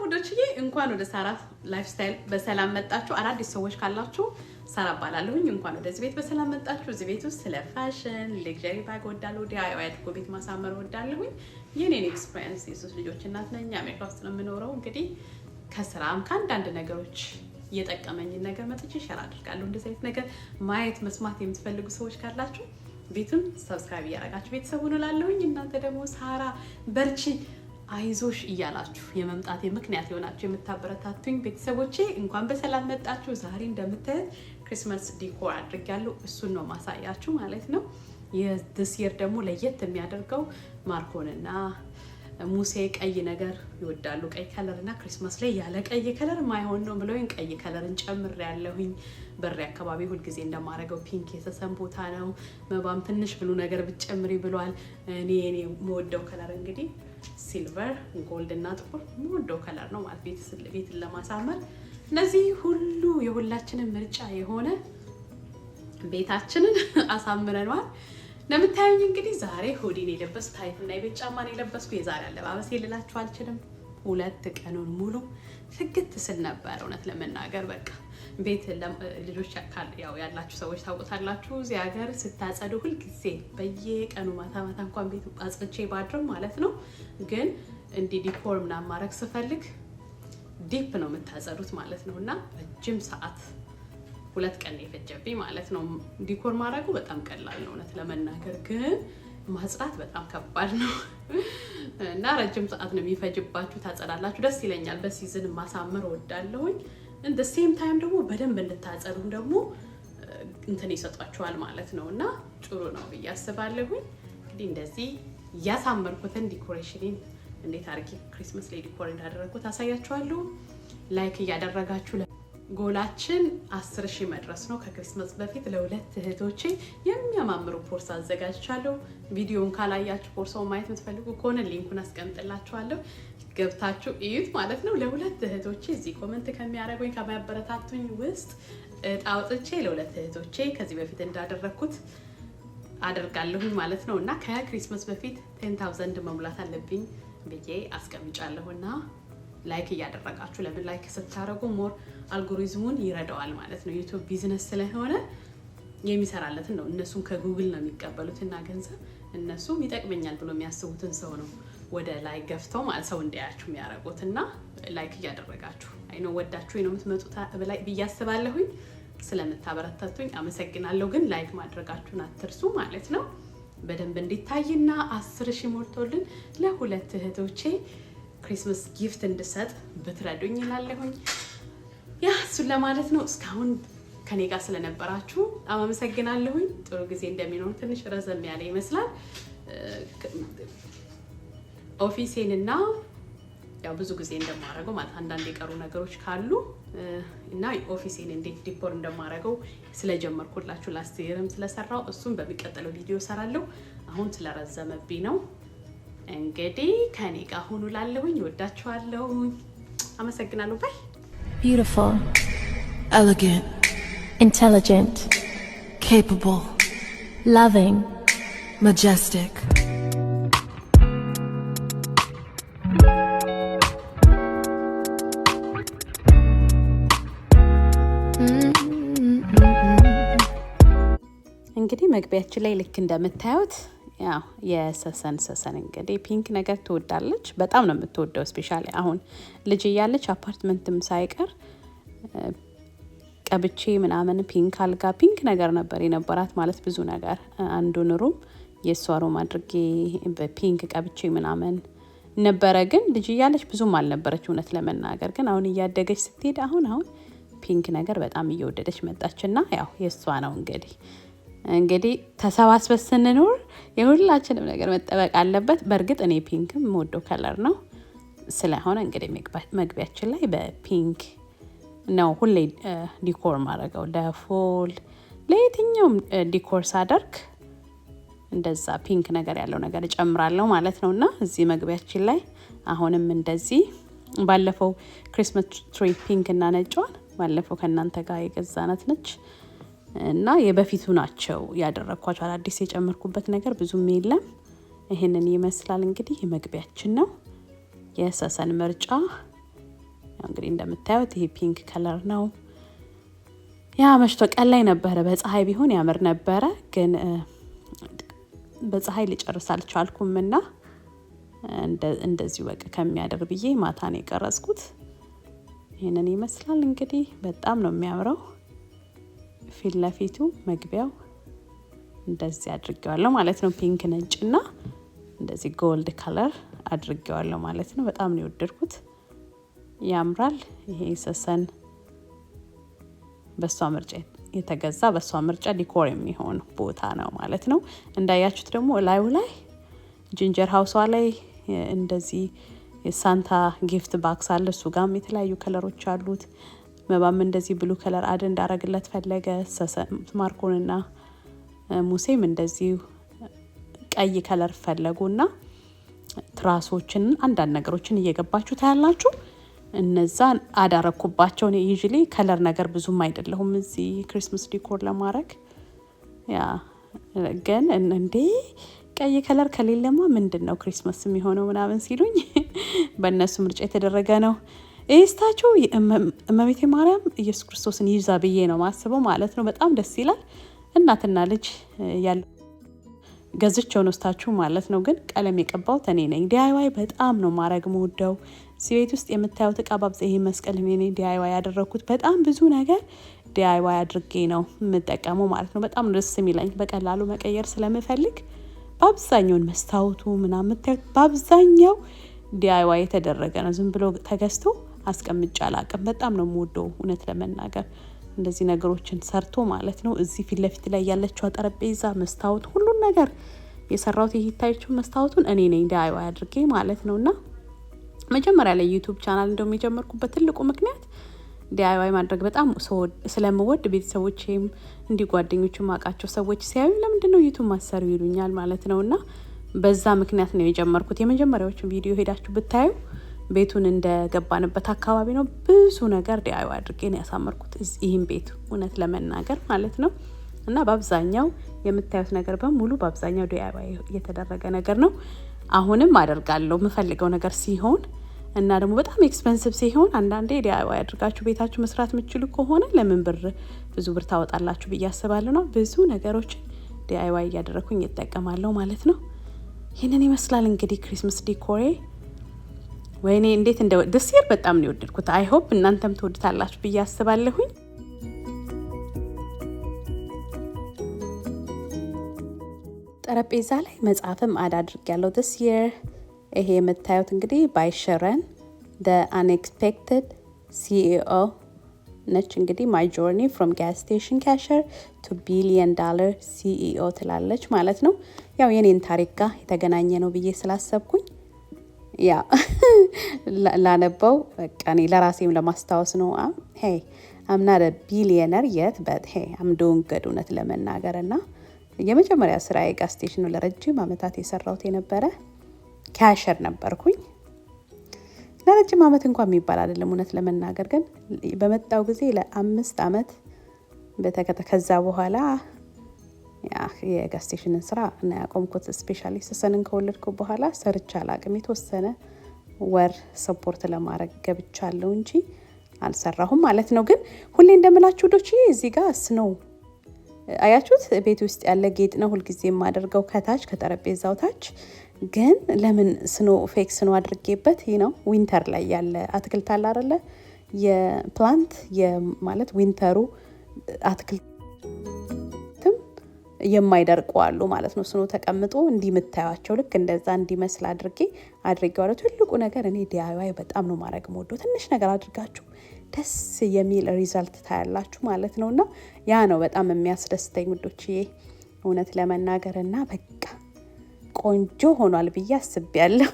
ውዶችዬ እንኳን ወደ ሳራ ላይፍ ስታይል በሰላም መጣችሁ። አዳዲስ ሰዎች ካላችሁ ሳራ ባላለሁኝ እንኳን ወደዚህ ቤት በሰላም መጣችሁ። እዚህ ቤት ውስጥ ስለ ፋሽን፣ ሌክዠሪ ባግ ወዳለሁ፣ ዲአይዋይ አድርጎ ቤት ማሳመር ወዳለሁኝ። የኔን ኤክስፒሪየንስ የሶስት ልጆች እናት ነኝ። አሜሪካ ውስጥ ነው የምኖረው። እንግዲህ ከስራም ከአንዳንድ ነገሮች የጠቀመኝን ነገር መጥቼ ሼር አድርጋለሁ። እንደዚህ አይነት ነገር ማየት መስማት የምትፈልጉ ሰዎች ካላችሁ ቤቱን ሰብስክራይብ እያደረጋችሁ ቤተሰቡን እላለሁኝ። እናንተ ደግሞ ሳራ በርቺ አይዞሽ እያላችሁ የመምጣቴ ምክንያት የሆናችሁ የምታበረታቱኝ ቤተሰቦቼ እንኳን በሰላም መጣችሁ። ዛሬ እንደምታዩት ክሪስማስ ዲኮር አድርጌያለሁ። እሱን ነው ማሳያችሁ ማለት ነው። የዚህ ይር ደግሞ ለየት የሚያደርገው ማርኮንና ሙሴ ቀይ ነገር ይወዳሉ። ቀይ ከለር እና ክሪስማስ ላይ ያለ ቀይ ከለር ማይሆን ነው ብለውኝ ቀይ ከለርን ጨምሬያለሁኝ። በሬ አካባቢ ሁሉ ጊዜ እንደማረገው ፒንክ የተሰም ቦታ ነው። መባም ትንሽ ብሉ ነገር ብትጨምሪ ብሏል። እኔ የምወደው ከለር እንግዲህ ሲልቨር፣ ጎልድ እና ጥቁር የምወደው ከለር ነው ማለት ቤትን ለማሳመር እነዚህ ሁሉ የሁላችንን ምርጫ የሆነ ቤታችንን አሳምረናል። ለምታዩኝ እንግዲህ ዛሬ ሆዲን የለበስኩ ታይት እና የቤት ጫማን የለበስኩ። የዛሬ አለባበስ ልላችሁ አልችልም። 2 ቀኑን ሙሉ ፍግት ስል ነበር እውነት ለመናገር በቃ ቤት ልጆች ያው ያላችሁ ሰዎች ታውቁታላችሁ። እዚህ ሀገር ስታጸዱ ሁሉ ጊዜ በየቀኑ ማታ እንኳን ቤት አጽድቼ ባድርም ማለት ነው። ግን እንዲህ ዲኮር ምናምን ማድረግ ስፈልግ ዲፕ ነው የምታጸዱት ማለት ነው። እና ረጅም ሰዓት 2 ቀን የፈጀብኝ ማለት ነው። ዲኮር ማድረጉ በጣም ቀላል ነው እውነት ለመናገር፣ ግን ማጽዳት በጣም ከባድ ነው እና ረጅም ሰዓት ነው የሚፈጅባችሁ። ታጸዳላችሁ፣ ደስ ይለኛል። በሲዝን ማሳመር ወዳለሁኝ። እንደ ሴም ታይም ደግሞ በደንብ እንድታጸዱም ደግሞ እንትን ይሰጣችኋል ማለት ነው። እና ጥሩ ነው ብዬ አስባለሁኝ። እንግዲህ እንደዚህ ያሳመርኩትን ዲኮሬሽንን እንዴት አድርጌ ክሪስማስ ላይ ዲኮር እንዳደረኩት አሳያችኋለሁ። ላይክ እያደረጋችሁ ጎላችን 10,000 መድረስ ነው። ከክሪስማስ በፊት ለሁለት እህቶቼ የሚያማምሩ ፖርሳ አዘጋጅቻለሁ። ቪዲዮውን ካላያችሁ ፖርሳውን ማየት የምትፈልጉ ከሆነ ሊንኩን አስቀምጥላችኋለሁ፣ ገብታችሁ እዩት ማለት ነው። ለሁለት እህቶቼ እዚህ ኮሜንት ከሚያደርጉኝ ከማያበረታቱኝ ውስጥ እጣ አውጥቼ ለሁለት እህቶቼ ከዚህ በፊት እንዳደረኩት አደርጋለሁኝ ማለት ነው። እና ከክሪስማስ በፊት 10,000 መሙላት አለብኝ ብዬ አስቀምጫለሁና ላይክ እያደረጋችሁ ለምን ላይክ ስታረጉ ሞር አልጎሪዝሙን ይረዳዋል ማለት ነው። ዩቲዩብ ቢዝነስ ስለሆነ የሚሰራለትን ነው። እነሱም ከጉግል ነው የሚቀበሉትና ገንዘብ እነሱም ይጠቅመኛል ብሎ የሚያስቡትን ሰው ነው ወደ ላይ ገፍተው ማለት ሰው እንዲያያችሁ የሚያደርጉትና ላይክ እያደረጋችሁ አይኖ ወዳችሁ ነው የምትመጡት ብዬ አስባለሁኝ። ስለምታበረታቱኝ አመሰግናለሁ። ግን ላይክ ማድረጋችሁን አትርሱ ማለት ነው። በደንብ እንዲታይና 10,000 ሞልቶልን ለሁለት እህቶቼ ክሪስማስ ጊፍት እንድሰጥ ብትረዱኝ እላለሁኝ። ያ እሱን ለማለት ነው። እስካሁን ከኔ ጋር ስለነበራችሁ አመሰግናለሁኝ። ጥሩ ጊዜ እንደሚኖር ትንሽ ረዘም ያለ ይመስላል። ኦፊሴንና ያው ብዙ ጊዜ እንደማረገው ማለት አንዳንድ የቀሩ ነገሮች ካሉ እና ኦፊሴን እንዴት ዲኮር እንደማረገው ስለጀመርኩላችሁ ላስት ይርም ስለሰራው እሱን በሚቀጥለው ቪዲዮ ሰራለሁ። አሁን ስለረዘመብኝ ነው። እንግዲህ ከኔ ጋር ሆኑ ላለሁኝ ወዳችኋለሁ። አመሰግናለሁ። ባይ Beautiful, elegant, intelligent, capable, loving, majestic. እንግዲህ መግቢያችን ላይ ልክ እንደምታዩት ያው የሰሰን እንግዲህ ፒንክ ነገር ትወዳለች። በጣም ነው የምትወደው። ስፔሻሊ አሁን ልጅ እያለች አፓርትመንትም ሳይቀር ቀብቼ ምናምን ፒንክ አልጋ ፒንክ ነገር ነበር የነበራት ማለት ብዙ ነገር አንዱን ሩም የሷ ሩም አድርጌ በፒንክ ቀብቼ ምናምን ነበረ። ግን ልጅ እያለች ብዙም አልነበረች እውነት ለመናገር። ግን አሁን እያደገች ስትሄድ አሁን ፒንክ ነገር በጣም እየወደደች መጣችና ያው የሷ ነው እንግዲህ ተሰባስበን ስንኖር የሁላችንም ነገር መጠበቅ አለበት። በእርግጥ እኔ ፒንክም የምወደው ከለር ነው ስለሆነ እንግዲህ መግቢያችን ላይ በፒንክ ነው ሁሌ ዲኮር ማድረገው። ለፎል ለየትኛውም ዲኮር ሳደርግ እንደዛ ፒንክ ነገር ያለው ነገር እጨምራለሁ ማለት ነውና እዚህ መግቢያችን ላይ አሁንም እንደዚህ ባለፈው ክሪስማስ ትሪ ፒንክ እና ነጯን ባለፈው ከናንተ ጋር የገዛናት ነች እና የበፊቱ ናቸው ያደረኳቸው። አዲስ የጨመርኩበት ነገር ብዙም የለም። ይሄንን ይመስላል እንግዲህ የመግቢያችን ነው። የሰሰን ምርጫ እንግዲህ እንደምታዩት ይሄ ፒንክ ከለር ነው። ያ መሽቶ ቀን ላይ ነበረ። በፀሐይ ቢሆን ያምር ነበረ፣ ግን በፀሐይ ልጨርስ አልቻልኩምና እንደዚህ በቃ ከሚያደር ብዬ ማታ ነው የቀረጽኩት። ይሄንን ይመስላል እንግዲህ በጣም ነው የሚያምረው። ፊት ለፊቱ መግቢያው እንደዚህ አድርጌዋለሁ ማለት ነው። ፒንክ ነጭና እንደዚህ ጎልድ ከለር አድርጌዋለሁ ማለት ነው። በጣም ነው የወደድኩት። ያምራል። ይሄ ሰሰን በሷ ምርጫ የተገዛ በሷ ምርጫ ዲኮር የሚሆን ቦታ ነው ማለት ነው። እንዳያችሁት ደግሞ ላዩ ላይ ጂንጀር ሃውሷ ላይ እንደዚህ የሳንታ ጊፍት ባክስ አለ። እሱ ጋም የተለያዩ ከለሮች አሉት። መባም እንደዚህ ብሉ ከለር አድ እንዳረግለት ፈለገ። ማርኮንና ሙሴም እንደዚህ ቀይ ከለር ፈለጉና ትራሶችን አንዳንድ ነገሮችን እየገባችሁ ታያላችሁ። እነዛን አዳረኩባቸው። እኔ ዩዥሊ ከለር ነገር ብዙም አይደለሁም እዚህ ክሪስማስ ዲኮር ለማድረግ። ያ ግን እንዴ ቀይ ከለር ከሌለማ ምንድነው ክሪስማስ የሚሆነው ምናምን ሲሉኝ በእነሱ ምርጫ የተደረገ ነው። እስታችሁ እመቤቴ ማርያም ኢየሱስ ክርስቶስን ይዛ ብዬ ነው ማስበው ማለት ነው። በጣም ደስ ይላል። እናትና ልጅ ያለው ገዝቼው ነው ስታችሁ ማለት ነው። ግን ቀለም የቀባሁት እኔ ነኝ። ዲአይዋይ በጣም ነው ማድረግ የምወደው። ቤት ውስጥ የምታዩት እቃ በአብዛኛው ይሄ መስቀል እኔ ነኝ ዲአይዋይ ያደረኩት። በጣም ብዙ ነገር ዲአይዋይ አድርጌ ነው የምጠቀመው ማለት ነው። በጣም ደስ የሚለኝ በቀላሉ መቀየር ስለምፈልግ በአብዛኛው መስታወቱ ምናምን የምታዩት በአብዛኛው ዲአይዋይ የተደረገ ነው። ዝም ብሎ ተገዝቶ አስቀምጬ አላቅም። በጣም ነው የምወደው እውነት ለመናገር እንደዚህ ነገሮችን ሰርቶ ማለት ነው። እዚህ ፊት ለፊት ላይ ያለችው ጠረጴዛ፣ መስታወት፣ ሁሉን ነገር የሰራሁት ይታያችሁ መስታወቱን እኔ ነኝ ዲአይዋይ አድርጌ ማለት ነውና መጀመሪያ ላይ ዩቲዩብ ቻናል እንደውም የጀመርኩበት ትልቁ ምክንያት ዲአይዋይ ማድረግ በጣም ስለምወድ ቤተሰቦቼም እንዲህ ጓደኞችም አውቃቸው ሰዎች ሲያዩ ለምንድነው ዩቲዩብ ማሰሩ ይሉኛል ማለት ነውና በዛ ምክንያት ነው የጀመርኩት። የመጀመሪያዎቹን ቪዲዮ ሄዳችሁ ብታዩ ቤቱን እንደገባንበት አካባቢ ነው ብዙ ነገር ዲአይዋይ አድርጌ ነው ያሳመርኩት ይሄን ቤት እውነት ለመናገር ማለት ነው። እና በአብዛኛው የምታዩት ነገር በሙሉ በአብዛኛው ዲአይዋይ የተደረገ ነገር ነው። አሁንም አደርጋለሁ የምፈልገው ነገር ሲሆን እና ደግሞ በጣም ኤክስፔንሲቭ ሲሆን አንዳንዴ ዲአይዋይ አድርጋችሁ ቤታችሁ መስራት የምትችሉ ከሆነ ለምን ብዙ ብር ታወጣላችሁ ብዬ አስባለሁ ነው። ብዙ ነገሮችን ዲአይዋይ እያደረኩኝ እጠቀማለሁ ማለት ነው። ይሄንን ይመስላል እንግዲህ ክሪስማስ ዲኮሬ። ወይኔ እንዴት ደስ ይል። በጣም ነው የወደድኩት። አይ ሆፕ እናንተም ትወዱታላችሁ ብዬ አስባለሁኝ። ጠረጴዛ ላይ መጽሐፍም አድርጌያለሁ this year። ይሄ የምታዩት እንግዲህ ባይ ሸረን the unexpected CEO ነች። እንግዲህ my journey from gas station cashier to $1 billion CEO ትላለች ማለት ነው። ያው የኔን ታሪክ ጋር የተገናኘ ነው ብዬ ስላሰብኩኝ ያ ላነበው በቃ እኔ ለራሴም ለማስታወስ ነው። hey I'm not a billionaire yet but hey I'm doing good እውነት ለመናገርና የመጀመሪያ ስራዬ ጋስ ስቴሽን ነው። ለረጅም አመታት የሰራሁት የነበረ ካሸር ነበርኩኝ። ለረጅም አመት እንኳን የሚባል አይደለም እውነት ለመናገር ግን በመጣው ጊዜ ለ5 አመት ከዛ በኋላ ያ የጋስ ስቴሽንን ስራ እና ያቆምኩት ስፔሻሊ ሰሰንን ከወለድኩ በኋላ ሰርቻ አላቅም። የተወሰነ ወር ሰፖርት ለማድረግ ገብቻለሁ እንጂ አልሰራሁም ማለት ነው። ግን ሁሌ እንደምላችሁ ዶች እዚህ ጋር ስኖው አያችሁት ቤት ውስጥ ያለ ጌጥ ነው ሁልጊዜ የማደርገው ከታች ከጠረጴዛው ታች። ግን ለምን ስኖ ፌክ ስኖ አድርጌበት ነው ዊንተር ላይ ያለ አትክልት አለ አይደለ የፕላንት ማለት ዊንተሩ አትክልትም የማይደርቁ አሉ ማለት ነው። ስኖ ተቀምጦ እንዲምታያቸው ልክ እንደዛ እንዲመስል አድርጌዋለሁ። ትልቁ ነገር እኔ ዲአይዋይ በጣም ነው ማድረግ የምወደው። ትንሽ ነገር አድርጋችሁ ደስ የሚል ሪዛልት ታያላችሁ ማለት ነውና ያ ነው በጣም የሚያስደስተኝ ውዶችዬ እውነት ለመናገርና በቃ ቆንጆ ሆኗል ብዬ አስቤያለሁ።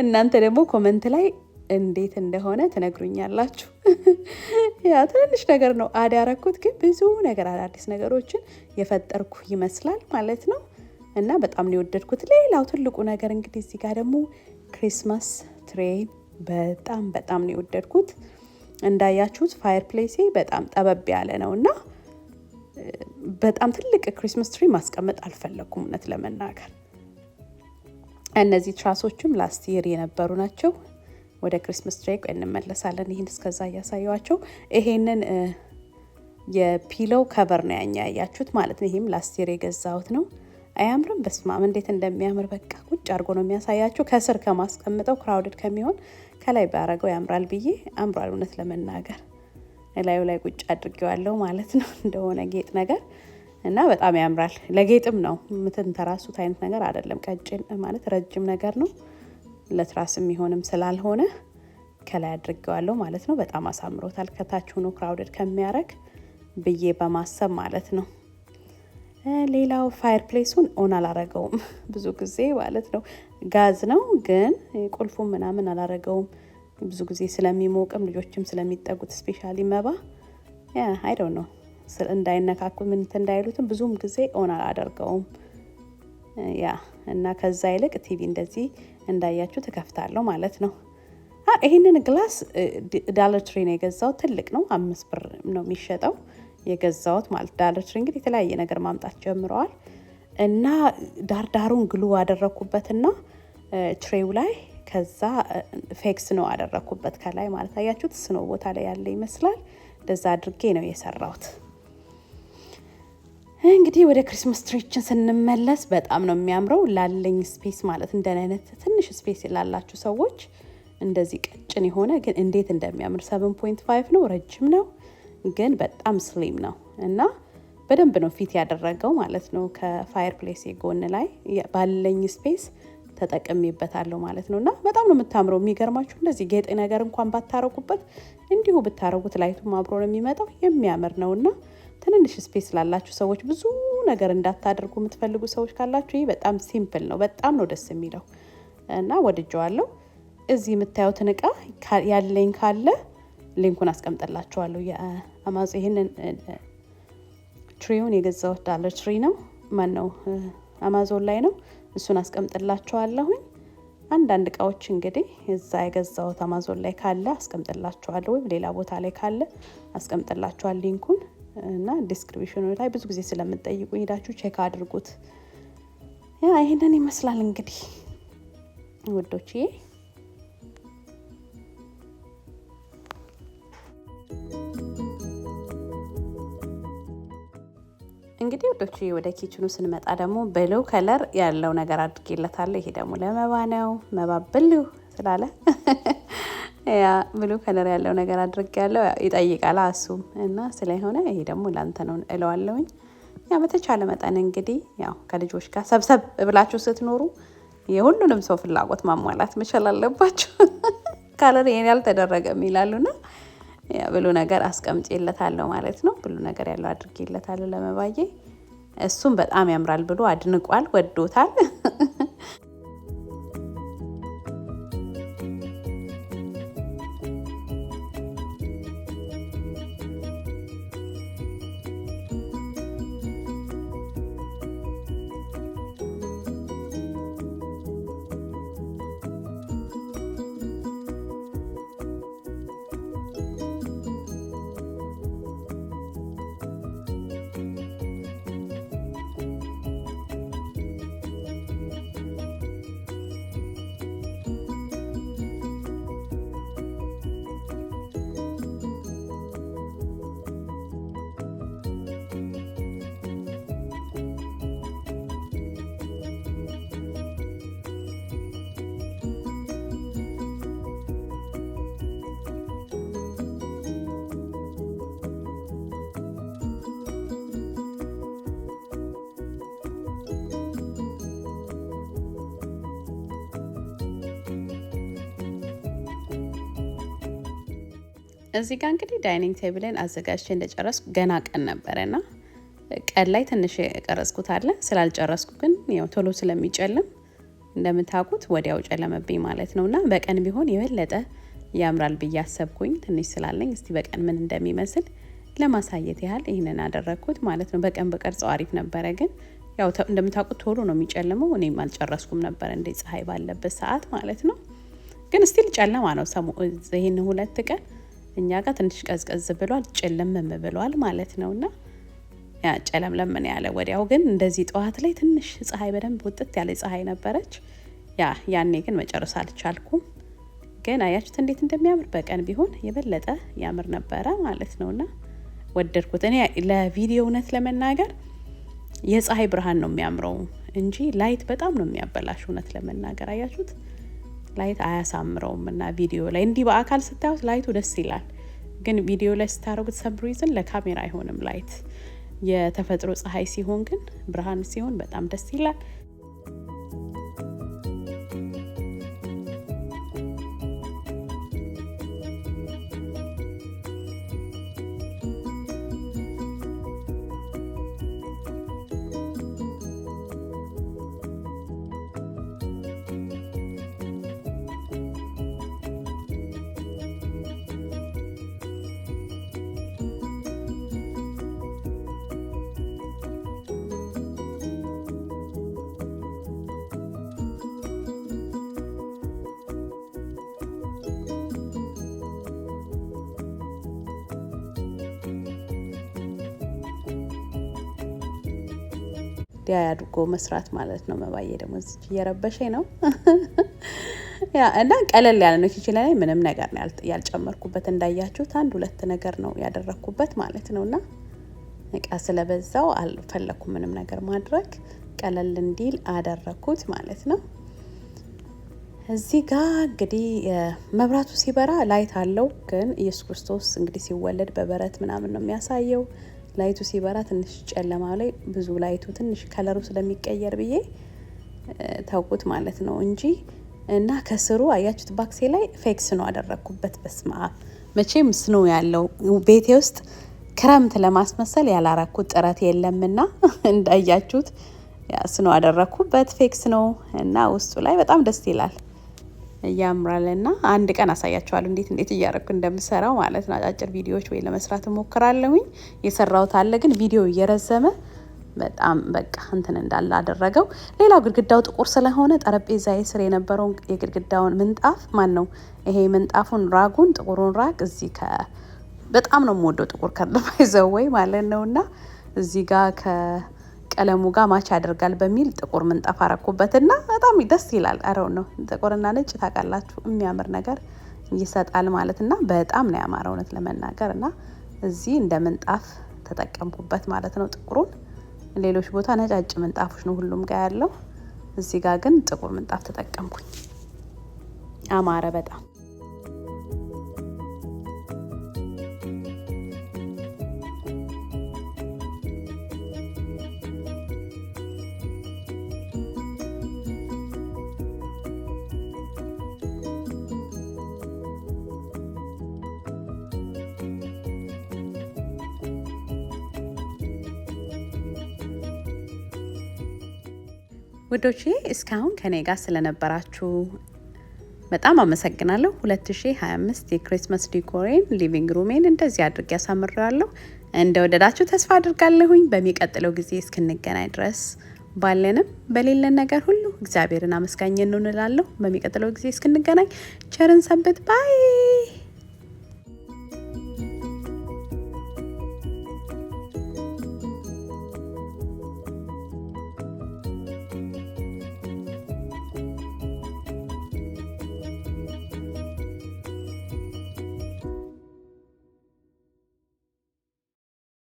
እናንተ ደግሞ ኮሜንት ላይ እንዴት እንደሆነ ትነግሩኛላችሁ። ያ ትንሽ ነገር ነው ያደረኩት ግን ብዙ ነገር አዳዲስ ነገሮችን የፈጠርኩ ይመስላል ማለት ነው። እና በጣም ነው የወደድኩት። ሌላው ትልቁ ነገር እንግዲህ እዚህ ጋር ደግሞ ክሪስማስ ትሬን በጣም ነው የወደድኩት። እንዳያችሁት ፋየር ፕሌሴ በጣም ጠበብ ያለ ነውና በጣም ትልቅ ክሪስማስ ትሪ ማስቀመጥ አልፈለኩም እውነት ለመናገር። እነዚህ ትራሶችም ላስት ይር የነበሩ ናቸው። ወደ ክሪስማስ ትሪ እንመለሳለን። ይሄን እስከዛ እያሳየዋቸው ይሄንን የፒሎው ከቨር ነው ያያችሁት ማለት ነው። ይሄም ላስት ይር የገዛሁት ነው። አያምርም? በስማም እንዴት እንደሚያምር በቃ ቁጭ አድርጎ ነው የሚያሳያችሁ። ከስር ከማስቀምጠው ክራውድድ ከሚሆን ከላይ ባረገው ያምራል ብዬ አምሯል። እውነት ለመናገር ላዩ ላይ ቁጭ አድርጌዋለሁ ማለት ነው እንደሆነ ጌጥ ነገር እና በጣም ያምራል። ለጌጥም ነው የምትንተራሱት አይነት ነገር አይደለም። ቀጭን ማለት ረጅም ነገር ነው። ለትራስ የሚሆንም ስላልሆነ ከላይ አድርጌዋለሁ ማለት ነው። በጣም አሳምሮታል። ከታች ሆኖ ክራውድድ ከሚያረግ ብዬ በማሰብ ማለት ነው። ሌላው ፋየር ፕሌሱን ኦን አላረገውም ብዙ ጊዜ ማለት ነው። ጋዝ ነው ግን ቁልፉን ምናምን አላረገውም ብዙ ጊዜ ስለሚሞቅም ልጆችም ስለሚጠጉት ስፔሻሊ መባ አይ ዶንት ኖ እንዳይነካኩ ምን እንዳይሉትም ብዙም ጊዜ ኦን አላደርገውም። እና ከዛ ይልቅ ቲቪ እንደዚህ እንዳያችሁ ተከፍታለሁ ማለት ነው። ይሄንን ግላስ ዳለር ትሪ ነው የገዛው። ትልቅ ነው 5 ብር ነው የሚሸጠው የገዛውት ማለት ዳለር ትሪ እንግዲህ የተለያየ ነገር ማምጣት ጀምረዋል። እና ዳርዳሩን ግሉ አደረኩበትና ትሬው ላይ ከዛ ፌክስ ነው አደረኩበት ከላይ ማለት አያችሁት። ስኖ ቦታ ላይ ያለ ይመስላል። እንደዛ አድርጌ ነው የሰራሁት። እንግዲህ ወደ ክሪስማስ ትሪችን ስንመለስ በጣም ነው የሚያምረው። ላለኝ ስፔስ ማለት እንደኔ አይነት ትንሽ ስፔስ ላላችሁ ሰዎች እንደዚህ ቀጭን የሆነ ግን እንዴት እንደሚያምር 7.5 ነው። ረጅም ነው ግን በጣም ስሊም ነው እና በደንብ ነው ፊት ያደረገው ማለት ነው። ከፋየር ፕሌስ ጎን ላይ ባለኝ ስፔስ ተጠቅሜበታለሁ ማለት ነውና በጣም ነው የምታምረው። የሚገርማችሁ እንደዚህ ጌጥ ነገር እንኳን ባታረጉበት እንዲሁ ብታረጉት ላይቱም አብሮ ነው የሚመጣው። የሚያምር ነውና ትንንሽ ስፔስ ላላችሁ ሰዎች ብዙ ነገር እንዳታደርጉ የምትፈልጉ ሰዎች ካላችሁ ይሄ በጣም ሲምፕል ነው። በጣም ነው ደስ የሚለው እና ወድጀዋለሁ። እዚህ የምታዩትን እቃ ያለኝ ካለ ሊንኩን አስቀምጥላችኋለሁ። የአማዞ ይሄንን ትሪውን የገዛሁት ዳለር ትሪ ነው ማነው አማዞን ላይ ነው። እሱን አስቀምጥላችኋለሁኝ። አንዳንድ እቃዎች እንግዲህ እዛ የገዛሁት አማዞን ላይ ካለ አስቀምጥላችኋለሁ ወይም ሌላ ቦታ ላይ ካለ አስቀምጥላችኋለሁ ሊንኩን እና ዲስክሪፕሽኑ ላይ ብዙ ጊዜ ስለምትጠይቁ ሄዳችሁ ቼክ አድርጉት። ይሄንን ይመስላል እንግዲህ ውዶችዬ። እንግዲህ ወዶች ወደ ኪችኑ ስንመጣ ደግሞ ብሉ ከለር ያለው ነገር አድርጌለታለሁ። ይሄ ደግሞ ለመባ ነው። መባ ብሉ ስላለ ያ ብሉ ከለር ያለው ነገር አድርጌያለሁ። ይጠይቃል እሱም እና ስለሆነ ይሄ ደግሞ ላንተ ነው እለዋለሁኝ። ያ በተቻለ መጠን እንግዲህ ያው ከልጆች ጋር ሰብሰብ ብላችሁ ስትኖሩ የሁሉንም ሰው ፍላጎት ማሟላት መቻል አለባችሁ። ከለር ይሄን ያልተደረገም ይላሉና ያ ብሉ ነገር አስቀምጬለታለሁ ማለት ነው። ብሉ ነገር ያለው አድርጌለታለሁ ለመባዬ። እሱም በጣም ያምራል ብሎ አድንቋል፣ ወዶታል። እዚህ ጋር እንግዲህ ዳይኒንግ ቴብልን አዘጋጅቼ እንደጨረስኩ ገና ቀን ነበረና ቀን ላይ ትንሽ የቀረጽኩት አለ። ስላልጨረስኩ ግን ያው ቶሎ ስለሚጨልም እንደምታውቁት ወዲያው ጨለመብኝ ማለት ነውና በቀን ቢሆን የበለጠ ያምራል ብዬ አሰብኩኝ። ትንሽ ስላለኝ እስቲ በቀን ምን እንደሚመስል ለማሳየት ያህል ይሄንን አደረኩት ማለት ነው። በቀን በቀርጸው አሪፍ ነበረ፣ ግን ያው እንደምታውቁት ቶሎ ነው የሚጨልመው። እኔም አልጨረስኩም ነበር እንደ ፀሐይ ባለበት ሰዓት ማለት ነው። ግን ስቲል ጨለማ ነው። ይሄን 2 ቀን እኛ ጋር ትንሽ ቀዝቀዝ ብሏል፣ ጨለምም ብሏል ማለት ነውና ያ ጨለምለም ምን ያለ ወዲያው። ግን እንደዚህ ጠዋት ላይ ትንሽ ፀሐይ በደንብ ወጥት ያለ ፀሐይ ነበረች። ያኔ ግን መጨረስ አልቻልኩም። ግን አያችሁት እንዴት እንደሚያምር በቀን ቢሆን የበለጠ ያምር ነበረ ማለት ነውና ወደድኩት። እኔ ለቪዲዮ እውነት ለመናገር የፀሐይ ብርሃን ነው የሚያምረው እንጂ ላይት በጣም ነው የሚያበላሽ። እውነት ለመናገር አያችሁት ላይት አያሳምረውም እና ቪዲዮ ላይ እንዲህ በአካል ስታዩት ላይቱ ደስ ይላል፣ ግን ቪዲዮ ላይ ስታረጉት ሰም ሪዝን ለካሜራ አይሆንም ላይት። የተፈጥሮ ፀሐይ ሲሆን ግን ብርሃን ሲሆን በጣም ደስ ይላል። አድርጎ መስራት ማለት ነው። መባዬ ደግሞ እዚህ እየረበሸኝ ነው። ያ እና ቀለል ያለ ነው። ኪችን ላይ ምንም ነገር ነው ያልጨመርኩበት። እንዳያችሁት 1-2 ነገር ነው ያደረኩበት ማለት ነውና እቃ ስለበዛው አልፈለኩም ምንም ነገር ማድረግ፣ ቀለል እንዲል አደረኩት ማለት ነው። እዚህ ጋር እንግዲህ መብራቱ ሲበራ ላይት አለው፣ ግን ኢየሱስ ክርስቶስ እንግዲህ ሲወለድ በበረት ምናምን ነው የሚያሳየው። ላይቱ ሲበራ ትንሽ ጨለማ ላይ ብዙ ላይቱ ትንሽ ከለሩ ስለሚቀየር ብዬ ተውኩት ማለት ነው እንጂ እና ከስሩ አያችሁት ባክሴ ላይ ፌክ ስኖ አደረኩበት። በስማ መቼም ስኖ ያለው ቤቴ ውስጥ ክረምት ለማስመሰል ያላረኩት ጥረት የለምና እንዳያችሁት ያ ስኖ አደረኩበት ፌክ ስኖ እና ውስጡ ላይ በጣም ደስ ይላል ያምራልና አንድ ቀን አሳያችኋለሁ እንዴት እያረኩ እንደምሰራው ማለት ነው። አጫጭር ቪዲዮዎች ወይ ለመስራት እሞክራለሁኝ። የሰራሁት አለ ግን ቪዲዮ እየረዘመ በጣም በቃ እንትን እንዳለ አደረገው። ሌላው ግድግዳው ጥቁር ስለሆነ ጠረጴዛዬ ስር የነበረውን የግድግዳውን ምንጣፍ ነው ይሄ ምንጣፉን ራጉን ጥቁሩን ራግ እዚህ በጣም ነው የምወደው ጥቁር ከለባይዘው ወይ ማለት ነውና እዚህ ጋር ቀለሙ ጋር ማች ያደርጋል በሚል ጥቁር ምንጣፍ አረኩበትና በጣም ደስ ይላል። አረው ነው ጥቁርና ነጭ ታውቃላችሁ የሚያምር ነገር ይሰጣል ማለትና በጣም ነው ያማረው እውነት ለመናገርና እዚህ እንደ ምንጣፍ ተጠቀምኩበት ማለት ነው ጥቁሩን። ሌሎች ቦታ ነጫጭ ምንጣፎች ነው ሁሉም ጋር ያለው፣ እዚህ ጋር ግን ጥቁር ምንጣፍ ተጠቀምኩኝ። አማረ በጣም። ውዶቼ እስካሁን ከኔ ጋር ስለነበራችሁ በጣም አመሰግናለሁ። 2025 የክሪስማስ ዲኮሬን ሊቪንግ ሩሜን እንደዚህ አድርጌ ያሳምራለሁ። እንደወደዳችሁ ተስፋ አድርጋለሁኝ። በሚቀጥለው ጊዜ እስክንገናኝ ድረስ ባለንም በሌለን ነገር ሁሉ እግዚአብሔርን አመስጋኝ እንሆናለሁ። በሚቀጥለው ጊዜ እስክንገናኝ ቸርን ሰንብት። ባይ